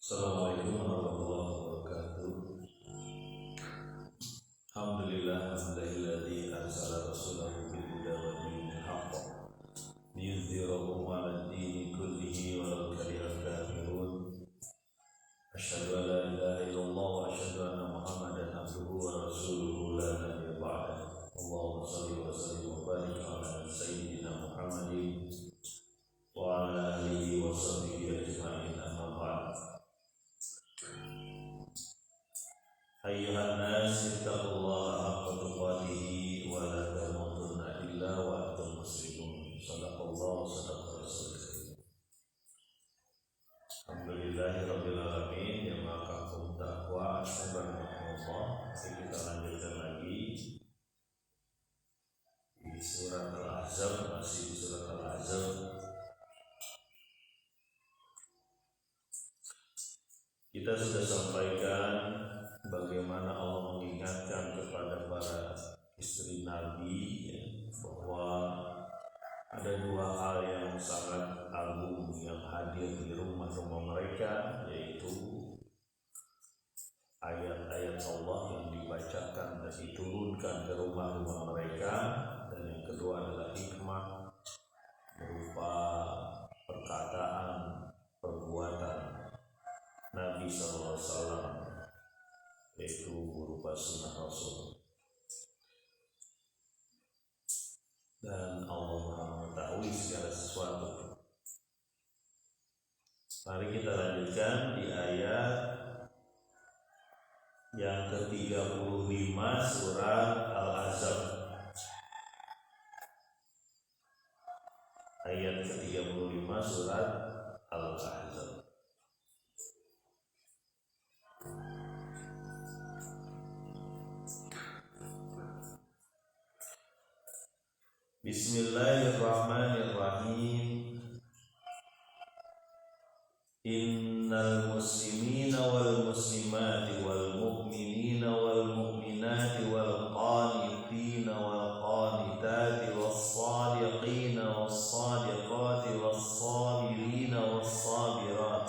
Assalamualaikum warahmatullahi wabarakatuh. Alhamdulillah hamdalilladzi arsala rasulahu bil huda wa dinil haqq liyudhhirahu 'alad dini kullihi walau karihal kafirun. Asyhadu an la ilaha illallah wa asyhadu anna Muhammadan abduhu wa rasuluhu la nabiyya ba'dahu. Allahumma shalli wa sallim wa barik ala sayyidina Muhammadin wa ala alihi wa sahbihi ajma'in, amma ba'd. Ayyuhan nas ittaqullaha haqqa tuqatih wa la tamutunna illa wa antum muslimun. Shadaqallahu sadaqa rasulullah. Alhamdulillahirabbil alamin, ya maqakum taqwa subhanallah. Kita lanjutkan lagi di surat Al-Ahzab, masih di surat Al-Ahzab. Kita sudah sampaikan bagaimana Allah mengingatkan kepada para istri Nabi bahwa ada dua hal yang sangat agung yang hadir di rumah-rumah mereka, yaitu ayat-ayat Allah yang dibacakan dan diturunkan ke rumah-rumah mereka, dan yang kedua adalah hikmah berupa perkataan, perbuatan Nabi SAW, yaitu berupa sunnah Rasul. Dan Allah Maha mengetahui segala sesuatu. Mari kita lanjutkan di ayat yang ke-35 surat Al-Ahzab. Ayat ke-35 surat Al-Ahzab. Bismillahirrahmanirrahim. Innal muslimina wal muslimati wal mu'minina wal mu'minati wal qanitina wal qanitati was sadiqina was sadiqati was sabirina was sabirat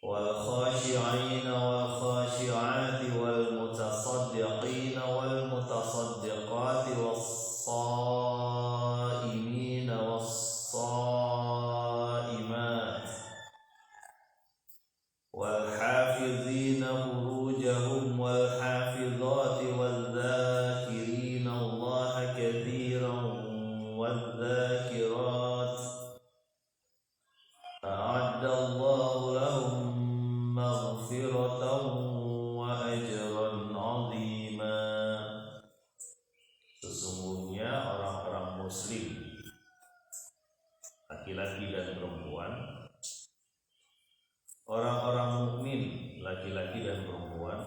wal khashi'ina wal khashi'ati wal mutasaddiqina wal mutasaddiqati was saimina was saimat wal hafizina furujahum wal hafizati wal dzakirina Allaha katsiran wal dzakirat a'adda Allahu lahum maghfiratan wa ajran 'azima. Sesungguhnya orang-orang muslim, laki-laki dan perempuan, orang-orang mukmin, laki-laki dan perempuan,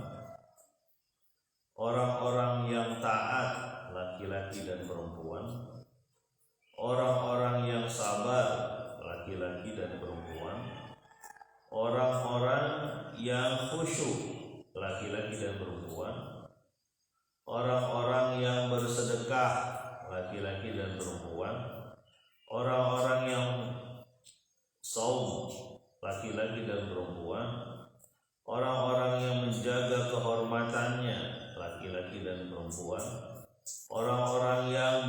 orang-orang yang taat, laki-laki dan perempuan, orang-orang yang sabar, laki-laki dan perempuan, orang-orang yang khusyuk, laki-laki dan perempuan, orang-orang yang bersedekah, laki-laki dan perempuan, orang-orang yang saum, laki-laki dan perempuan, orang-orang yang menjaga kehormatannya, laki-laki dan perempuan, orang-orang yang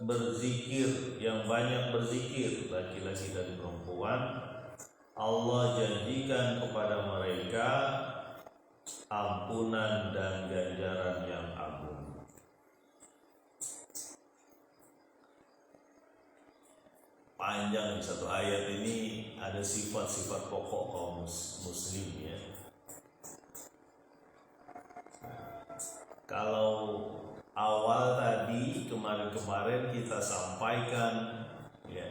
berzikir, yang banyak berzikir, laki-laki dan perempuan, Allah janjikan kepada mereka ampunan dan ganjaran yang agung. Panjang satu ayat ini, ada sifat-sifat pokok kaum muslim ya. Kalau awal tadi kemarin kita sampaikan ya,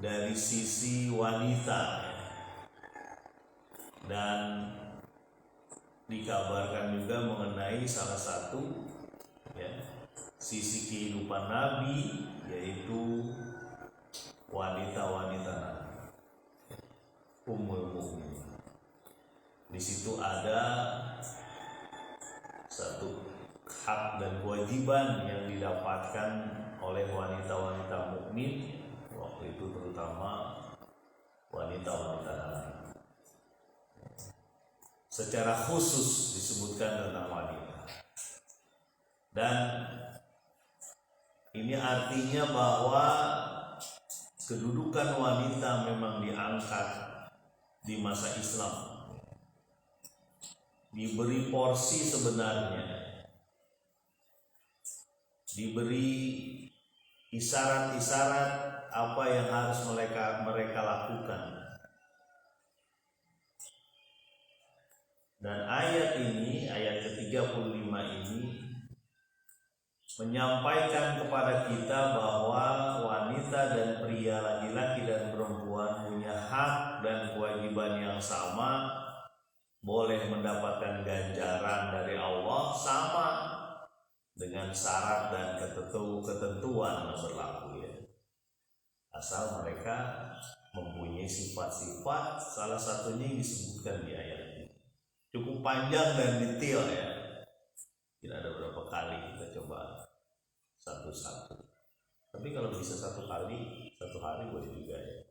dari sisi wanita ya, dan dikabarkan juga mengenai salah satu ya, sisi kehidupan Nabi, yaitu wanita-wanita Nabi, Ummul Mukminin. Di situ ada satu hak dan kewajiban yang didapatkan oleh wanita-wanita mukmin waktu itu, terutama wanita secara khusus disebutkan tentang wanita. Dan ini artinya bahwa kedudukan wanita memang diangkat di masa Islam, diberi porsi sebenarnya, diberi isyarat-isyarat apa yang harus mereka lakukan. Dan ayat ini, ayat ke-35 ini menyampaikan kepada kita bahwa wanita dan pria, laki-laki dan perempuan punya hak dan kewajiban yang sama, boleh mendapatkan ganjaran dari Allah sama dengan syarat dan ketentuan yang berlaku, ya. Asal mereka mempunyai sifat-sifat, salah satunya yang disebutkan di ayat ini. Cukup panjang dan detail, ya. Tidak ada berapa kali kita coba satu-satu. Tapi kalau bisa satu hari boleh juga, ya.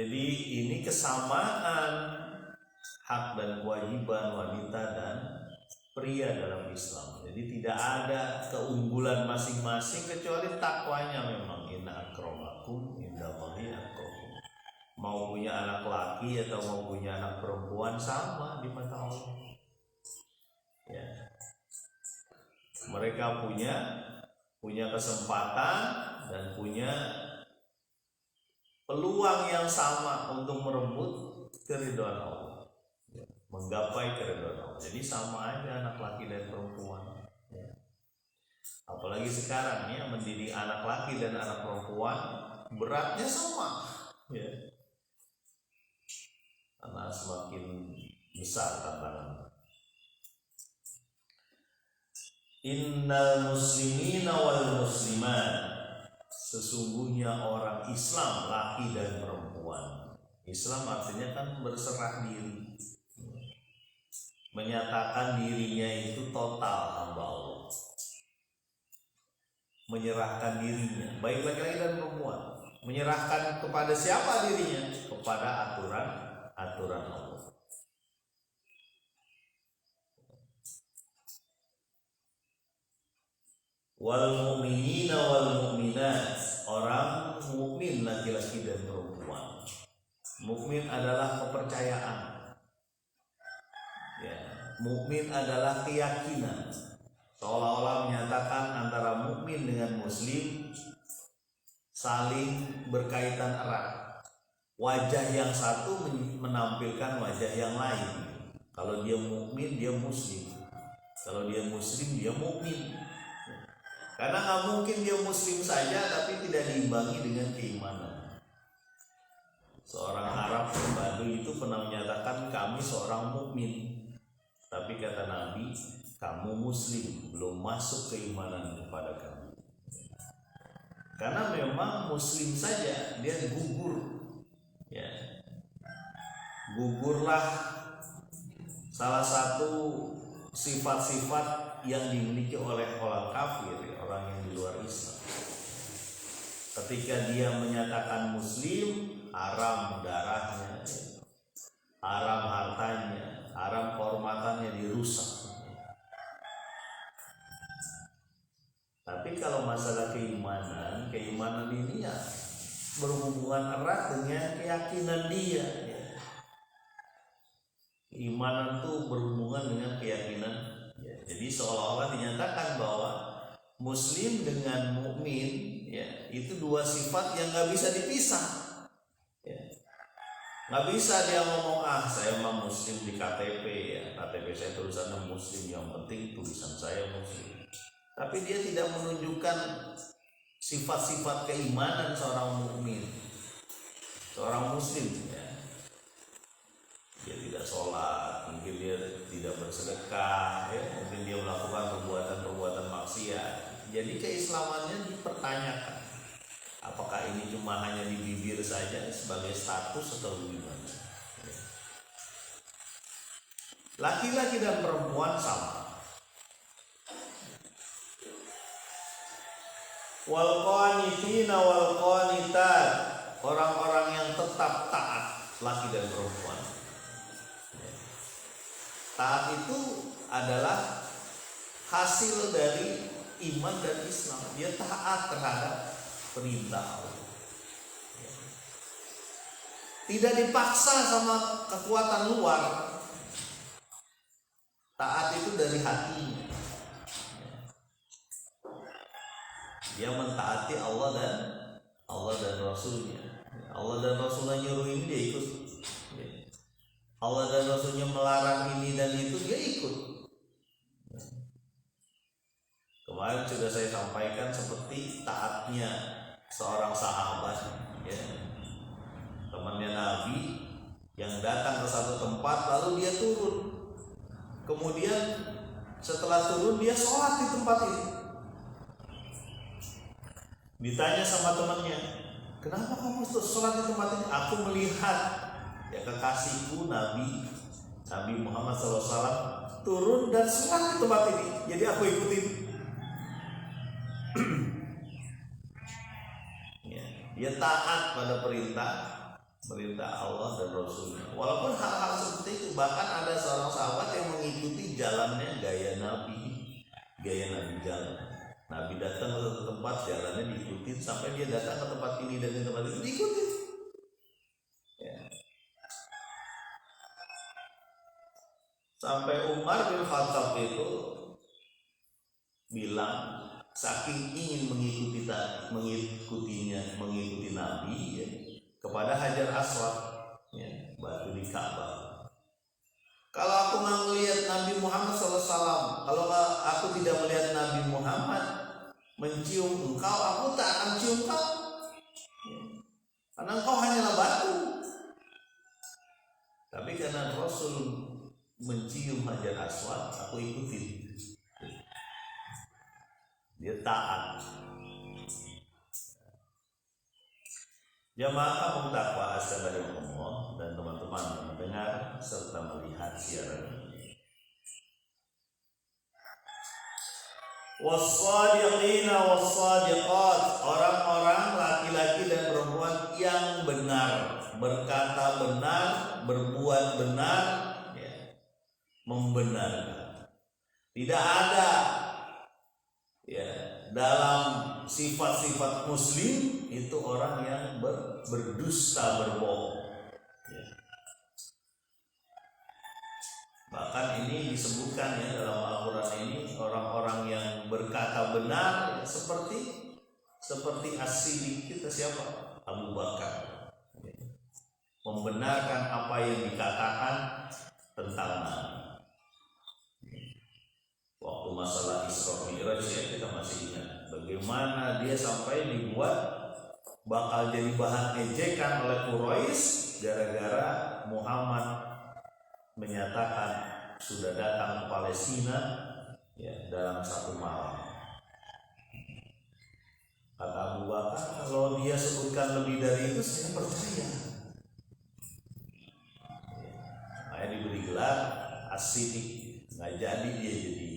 Jadi ini kesamaan hak dan kewajiban wanita dan pria dalam Islam. Jadi tidak ada keunggulan masing-masing kecuali takwanya memang. Inna akramakum indallahi atqakum. Mau punya anak laki atau mau punya anak perempuan sama di mata Allah. Ya. Mereka punya kesempatan dan punya peluang yang sama untuk merebut keridhaan Allah, ya, menggapai keridhaan Allah. Jadi sama aja anak laki dan perempuan, ya. Apalagi sekarang, ya, mendidik anak laki dan anak perempuan beratnya sama, ya. Karena semakin besar tantangan. Innal muslimina wal muslimat, sesungguhnya orang Islam laki dan perempuan. Islam artinya kan berserah diri, menyatakan dirinya itu total hamba Allah, menyerahkan dirinya, baik laki-laki dan perempuan. Menyerahkan kepada siapa dirinya? Kepada aturan Allah. Wal mu'minina wal mu'minat, orang mukmin laki-laki dan perempuan. Mukmin adalah kepercayaan, ya. Mukmin adalah keyakinan, seolah-olah menyatakan antara mukmin dengan muslim saling berkaitan erat. Wajah yang satu menampilkan wajah yang lain. Kalau dia mukmin, dia muslim. Kalau dia muslim, dia mukmin. Karena nggak mungkin dia muslim saja tapi tidak diimbangi dengan keimanan. Seorang Arab Badui itu pernah menyatakan kami seorang mukmin, tapi kata Nabi, kamu muslim, belum masuk keimanan kepada kami. Karena memang muslim saja dia gugur, ya. Gugurlah salah satu sifat-sifat yang dimiliki oleh orang kafir, orang yang di luar Islam. Ketika dia menyatakan muslim, haram darahnya, haram hartanya, haram kehormatannya dirusak. Tapi kalau masalah keimanan ini ya berhubungan erat dengan keyakinan dia, ya. Keimanan itu berhubungan dengan keyakinan. Jadi seolah-olah dinyatakan bahwa muslim dengan mukmin, ya, itu dua sifat yang nggak bisa dipisah, ya. Nggak bisa dia ngomong saya memang muslim di KTP, ya, KTP saya tulisannya muslim, yang penting tulisan saya muslim. Tapi dia tidak menunjukkan sifat-sifat keimanan seorang mukmin, seorang muslim, ya. Dia tidak sholat, mungkin dia tidak bersedekah, ya, mungkin dia melakukan perbuatan maksiat. Jadi keislamannya dipertanyakan. Apakah ini cuma hanya di bibir saja sebagai status atau bagaimana? Ya. Laki-laki dan perempuan sama. Wal qanitina wal qanitat, orang-orang yang tetap taat, laki dan perempuan. Taat itu adalah hasil dari iman dan Islam. Dia taat terhadap perintah Allah. Tidak dipaksa sama kekuatan luar. Taat itu dari hatinya. Dia mentaati Allah dan Rasulnya. Allah dan Rasulnya nyuruh ini dia ikut. Allah dan Rasulnya melarang ini dan itu dia ikut. Kemarin sudah saya sampaikan seperti taatnya seorang sahabat, ya, temannya Nabi yang datang ke satu tempat lalu dia turun. Kemudian setelah turun dia sholat di tempat itu. Ditanya sama temannya, kenapa kamu sholat di tempat ini? Aku melihat ya kekasihku Nabi Muhammad SAW turun dan sholat di tempat ini, jadi aku ikutin. Ya, dia taat pada perintah Allah dan Rasulnya. Walaupun hal-hal seperti itu, bahkan ada seorang sahabat yang mengikuti jalannya gaya Nabi jalan. Nabi datang ke satu tempat, jalannya diikuti sampai dia datang ke tempat ini dan di tempat itu diikuti. Ya. Sampai Umar bin Khattab itu bilang, saking ingin mengikuti Nabi, ya, kepada Hajar Aswad, ya, batu di Ka'bah. Kalau aku nggak melihat Nabi Muhammad SAW, kalau aku tidak melihat Nabi Muhammad mencium engkau, aku tak akan cium kau, ya, karena engkau hanyalah batu. Tapi karena Rasul mencium Hajar Aswad, aku ikutin. Dia taat. Jamaah kampung takwa astagfirullah dan teman-teman yang mendengar serta melihat siaran ini. Wassadiqina wassadiqat, orang-orang laki-laki dan perempuan yang benar, berkata benar, berbuat benar, ya, membenarkan. Tidak ada, ya, dalam sifat-sifat muslim itu orang yang berdusta, berbohong, ya. Bahkan ini disebutkan ya dalam Al-Quran ini, orang-orang yang berkata benar, ya, seperti As-Siddiq, kita siapa? Abu Bakar, ya, membenarkan apa yang dikatakan tentang Nabi. Waktu masalah Isra Mi'raj, ya, kita masih ingat bagaimana dia sampai dibuat bakal jadi bahan ejekan oleh Quraisy gara-gara Muhammad menyatakan sudah datang ke Palestina, ya, dalam satu malam. Kata Abu Bakar, kalau dia sebutkan lebih dari itu saya percaya. Makanya diberi gelar As-Siddiq. Nggak jadi dia jadi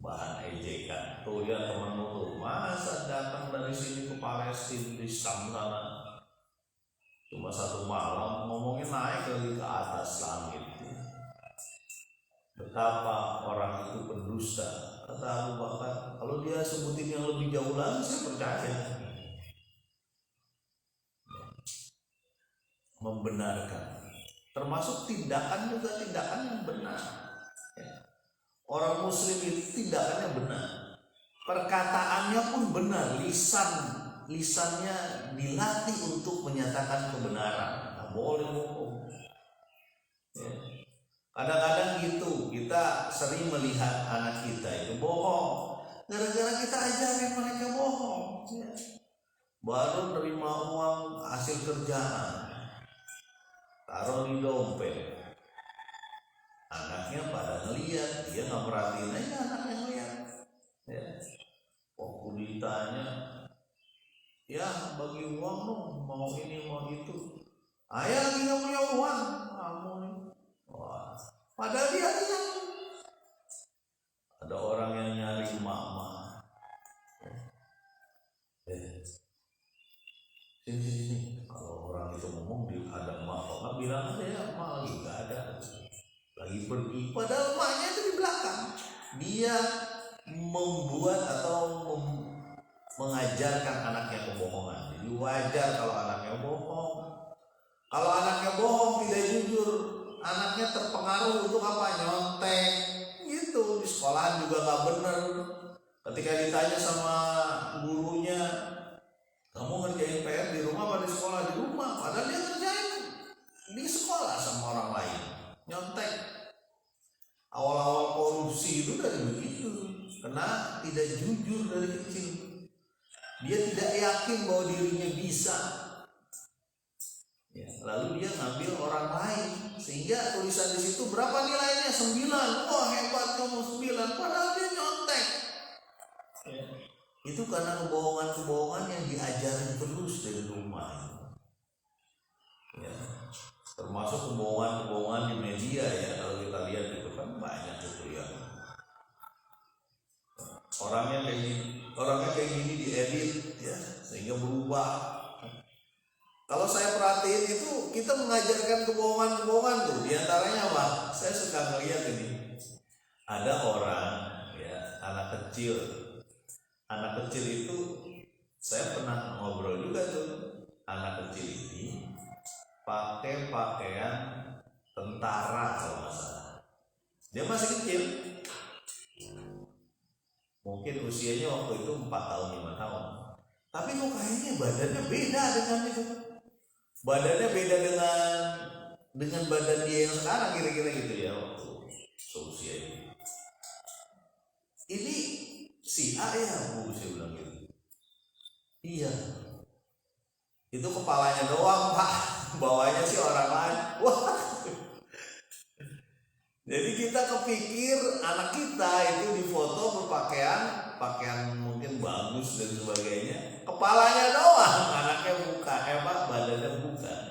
bahan ejekan. Tuh lihat teman tuh, masa datang dari sini ke Palestina di sana cuma satu malam, ngomongin naik lagi ke atas langit. Betapa orang itu pendusta. Kata Abu Bakar, kalau dia sebutin yang lebih jauh lagi saya percaya. Membenarkan, termasuk tindakan juga tindakan yang benar. Orang muslim itu tindakannya benar, perkataannya pun benar, lisannya dilatih untuk menyatakan kebenaran. Nggak boleh bohong. Ya. Kadang-kadang gitu, kita sering melihat anak kita itu bohong, gara-gara kita ajarin mereka bohong. Ya. Baru nerima uang hasil kerjaan, taruh di dompet. Anaknya pada ngeliat, dia nggak perhatiin aja anaknya ngeliat. Ya. Waktu ditanya, ya bagi uang dong, mau ini mau itu. Ayah lagi nggak punya uang, kamu nih. Wah, padahal dia lihat. Ada orang yang nyari emak-emak. Sini. Kalau orang itu ngomong ada emak, nggak bilang aja ya emak lagi nggak ada. lagi pergi, padahal emaknya itu di belakang. Dia membuat atau mengajarkan anaknya kebohongan. Jadi wajar kalau anaknya bohong. Kalau anaknya bohong, tidak jujur, anaknya terpengaruh untuk apa? Nyontek gitu. Di sekolahan juga nggak bener. Ketika ditanya sama gurunya, kamu ngerjain PR di rumah apa di sekolah? Di rumah. Padahal dia ngerjain di sekolah sama orang lain, nyontek. Awal-awal korupsi itu dari begitu, karena tidak jujur dari kecil. Dia tidak yakin bahwa dirinya bisa, ya, lalu dia ngambil orang lain, sehingga tulisan di situ berapa nilainya? 9. Oh hebat kamu 9, padahal dia nyontek. Ya. Itu karena kebohongan-kebohongan yang diajarin terus dari rumah. Ya. Termasuk kebohongan-kebohongan di media ya, kalau kita lihat itu kan banyak itu ya. Orangnya kayak gini diedit ya, sehingga berubah. Kalau saya perhatiin itu kita mengajarkan kebohongan-kebohongan tuh. Di antaranya apa? Saya suka ngeliat ini. Ada orang ya, anak kecil itu saya pernah ngobrol juga tuh. Anak kecil ini pakai pakaian tentara kalau nggak salah. Dia masih kecil. Mungkin usianya waktu itu 4 tahun 5 tahun. Tapi kok kayaknya badannya beda dengan itu. Badannya beda dengan badan dia yang sekarang kira-kira gitu ya waktu seusia ini. Ini si A ya Bu, saya bilang gitu. Iya. Itu kepalanya doang Pak, bawahnya sih orang lain. Wah. Jadi kita kepikir anak kita itu difoto berpakaian mungkin bagus dan sebagainya, kepalanya doang, anaknya bukan, badannya bukan.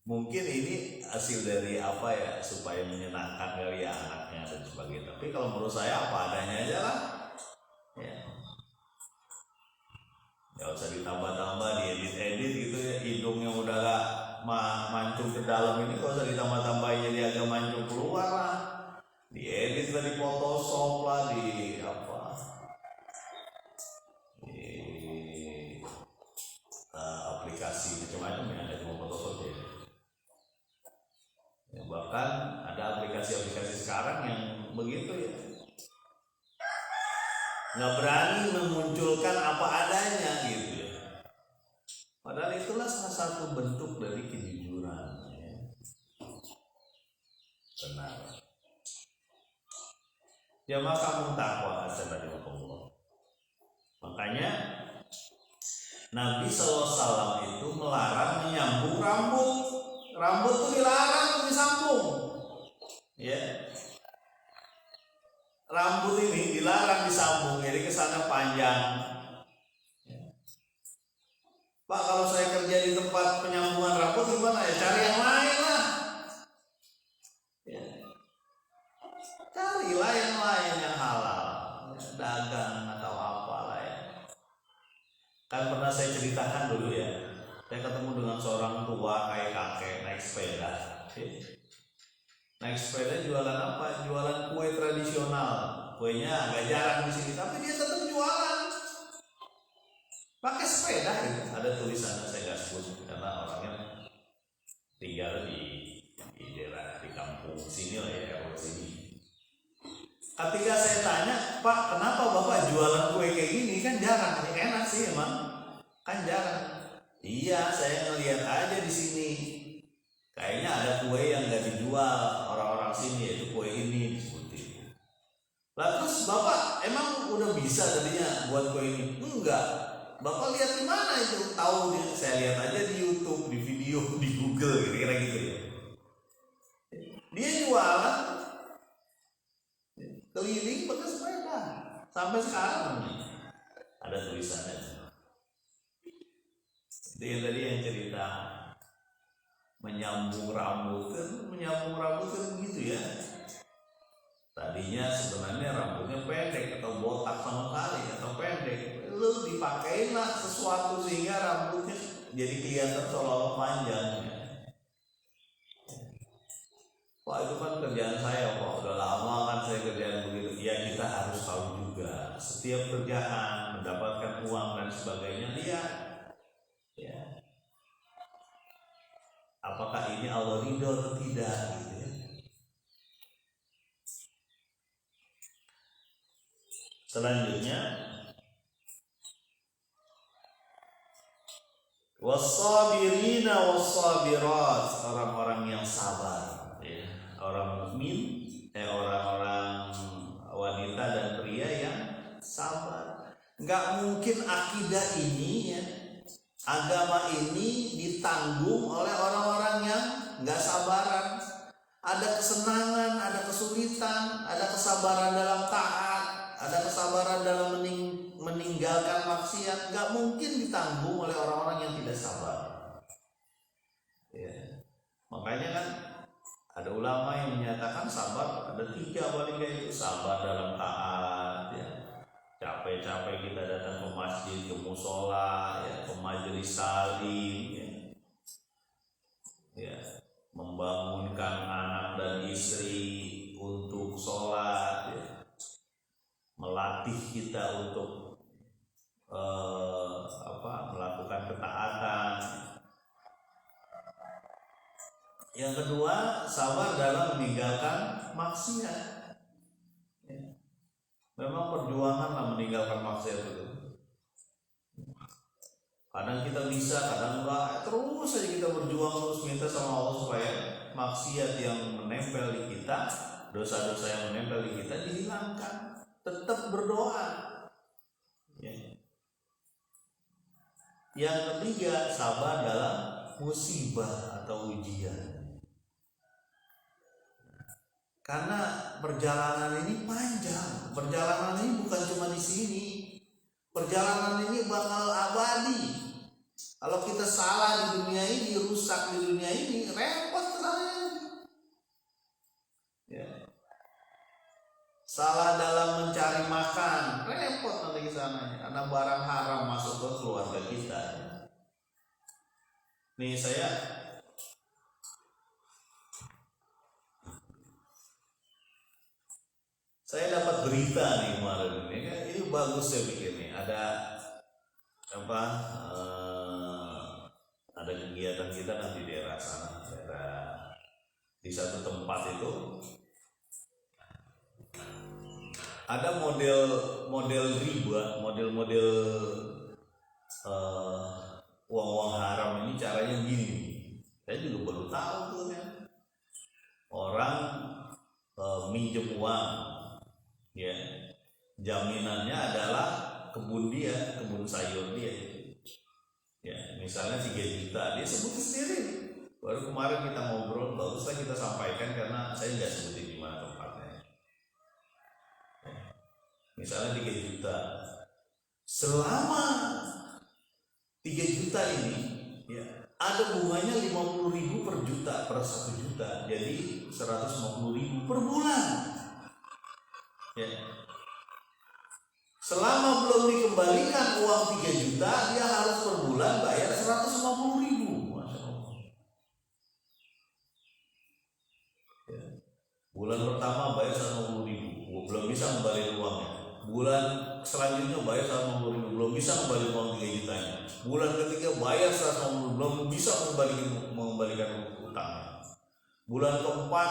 Mungkin ini hasil dari apa ya, supaya menyenangkan dari anaknya dan sebagainya. Tapi kalau menurut saya apa adanya aja lah. Ya. Gak usah ditambah-tambah, diedit-edit gitu ya. Hidungnya udah gak mancung ke dalam ini, gak usah ditambah-tambahin jadi agak mancung keluar lah. Diedit lah, di Photoshop lah, di apa, di aplikasi macam-macam ya, ada cuma Photoshop ya. Ya. Bahkan ada aplikasi-aplikasi sekarang yang begitu ya, nggak berani memunculkan apa adanya gitu ya. Padahal itulah salah satu bentuk dari kejujuran ya. Benar. Jamaah kamu takwa astagfirullah. Makanya Nabi SAW itu melarang menyambung rambut. Rambut itu dilarang untuk disambung. Ya. Rambut ini dilarang disambung, jadi kesannya panjang. Ya. Pak, kalau saya kerja di tempat penyambungan rambut gimana ya? Cari yang lain lah. Ya. Carilah yang lain yang halal, ya, dagang atau apalah ya. Kan pernah saya ceritakan dulu ya, saya ketemu dengan seorang tua kayak kakek naik sepeda. Naik sepeda jualan apa? Jualan kue tradisional. Kuenya agak jarang di sini, tapi dia tetap jualan. Pakai sepeda gitu. Ada tulisannya, saya nggak sebut karena orangnya tinggal di daerah di kampung sini lah ya, RW sini. Ketika saya tanya, Pak, kenapa Bapak jualan kue kayak gini? Kan jarang, enak sih emang. Kan jarang. Iya, saya ngelihat aja di sini. Kayaknya ada kue yang nggak dijual orang-orang sini, yaitu kue ini disebut. Lalu terus Bapak emang udah bisa tadinya buat kue ini? Enggak. Bapak lihat di mana itu? Tahu dia? Saya lihat aja di YouTube, di video, di Google, kira-kira gitu ya. Dia jualan keliling pakai sepeda sampai sekarang ada tulisannya. Itu yang tadi yang cerita menyambung rambut kan begitu ya. Tadinya sebenarnya rambutnya pendek atau botak sama sekali atau pendek, lu dipakein lah sesuatu sehingga rambutnya jadi kelihatan seolah-olah panjang. Pak itu kan kerjaan saya, Pak udah lama kan saya kerjaan begitu. Ya kita harus tahu juga setiap kerjaan mendapatkan uang dan sebagainya, lihat ya apakah ini Allah ridho atau tidak gitu ya. Selanjutnya wassabirina wassabirat, orang-orang yang sabar ya. Orang mukmin orang-orang wanita dan pria yang sabar. Nggak mungkin akidah ini ya, agama ini ditanggung oleh orang-orang yang nggak sabaran. Ada kesenangan, ada kesulitan, ada kesabaran dalam taat, ada kesabaran dalam meninggalkan maksiat. Nggak mungkin ditanggung oleh orang-orang yang tidak sabar ya. Makanya kan ada ulama yang menyatakan sabar ada 3 paling kayak itu. Sabar dalam taat ya, capek-capek kita datang ke masjid, ke musola ya, ke majelis salim ya, membangunkan anak dan istri untuk sholat ya, melatih kita untuk melakukan ketaatan. Yang kedua, sabar dalam meninggalkan maksiat ya. Memang perjuangan lah meninggalkan maksiat itu. Kadang kita bisa, kadang enggak. Terus saja kita berjuang, terus minta sama Allah supaya maksiat yang menempel di kita, dosa-dosa yang menempel di kita dihilangkan. Tetap berdoa ya. Yang ketiga, sabar dalam musibah atau ujian. Karena perjalanan ini panjang. Perjalanan ini bukan cuma di sini. Perjalanan ini bakal abadi. Kalau kita salah di dunia ini, rusak di dunia ini, repot rasanya. Ya. Salah dalam mencari makan, repot nanti ke sana. Karena barang haram masuk ke keluarga kita. Nih saya dapat berita nih kemarin ini bagus saya pikir nih, ada ada kegiatan kita nanti di daerah sana, di satu tempat itu ada model riba, model uang haram ini caranya gini. Saya juga baru tahu tuh ya. Orang minjem uang ya, jaminannya adalah kebun dia, kebun sayur dia ya, misalnya 3 juta, dia sebut sendiri. Baru kemarin kita ngobrol, baguslah kita sampaikan karena saya nggak sebutin di mana tempatnya ya. Misalnya 3 juta, selama 3 juta ini ya, ada bunganya 50.000 per juta, per 1 juta, jadi 150.000 per bulan ya. Selama belum dikembalikan uang 3 juta, dia harus per bulan bayar 150.000. Masya Allah ya. Bulan pertama bayar 150.000, belum bisa kembali uangnya. Bulan selanjutnya bayar 150.000, belum bisa kembali uang 3 jutanya. Bulan ketiga bayar 150.000, belum bisa mengembalikan utangnya. Bulan keempat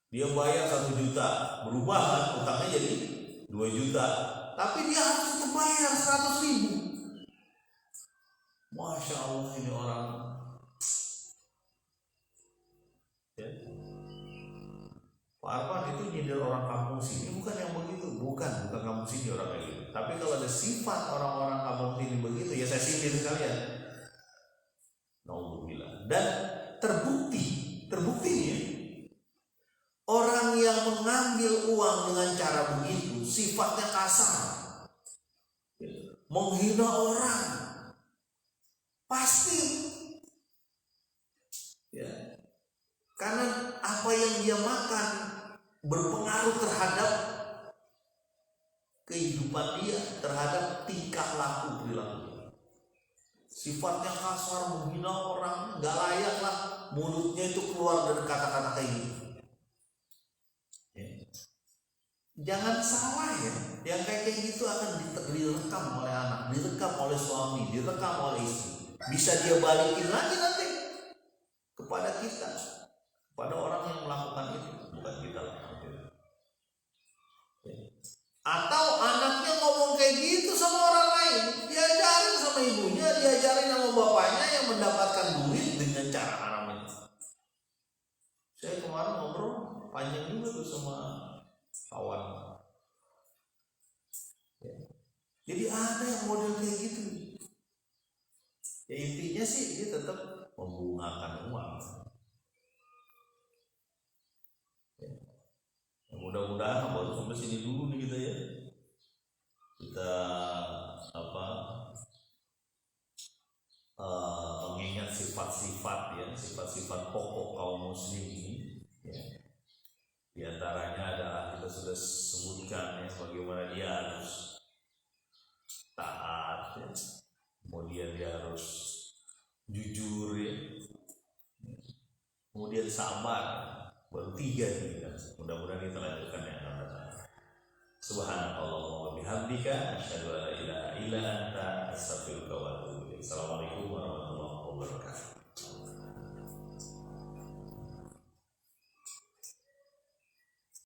dia bayar 1 juta, berubah kan utangnya jadi 2 juta, tapi dia harus tetap bayar 100.000. Masya Allah ini orang ya. Pak Arfan itu nyindir orang kampung sini, bukan yang begitu, bukan kampung sini orang kayak gitu. Tapi kalau ada sifat orang-orang kampung sini begitu, ya saya sindir sekalian. Nauzubillah. Dan terbukti ya, orang yang mengambil uang dengan cara begitu sifatnya kasar, menghina orang, pasti ya. Karena apa yang dia makan berpengaruh terhadap kehidupan dia, terhadap tingkah laku perilaku. Sifatnya kasar, menghina orang, nggak layak lah mulutnya itu keluar dari kata-kata kayak gitu. Jangan salah ya, yang kayak gitu akan direkam oleh anak, direkam oleh suami, direkam oleh istri. Bisa dia balikin lagi nanti kepada kita, kepada orang yang melakukan itu, bukan kita lah. Atau anaknya ngomong kayak gitu sama orang lain, diajarin sama ibunya, diajarin sama bapaknya yang mendapatkan duit dengan cara haram itu. Saya kemarin ngobrol panjang juga tuh sama kawan. Jadi ada yang model kayak gitu. Ya intinya sih dia tetap membungakan uang. Ya. Mudah-mudahan baru sampai sini dulu nih kita ya. Kita mengingat sifat-sifat ya, sifat-sifat pokok kaum muslim ini. Ya. Di antaranya adalah kita sudah sebutkan ya bagaimana dia harus taat ya. Kemudian dia harus jujur ya. Kemudian sabar. Baru 3 nih kan. Mudah-mudahan kita lanjutkan yang akan datang. Subhanallah wa bihamdika asyhadu an la ilaha illa anta astaghfiruka wa atubu ilaik. Assalamualaikum warahmatullahi wabarakatuh.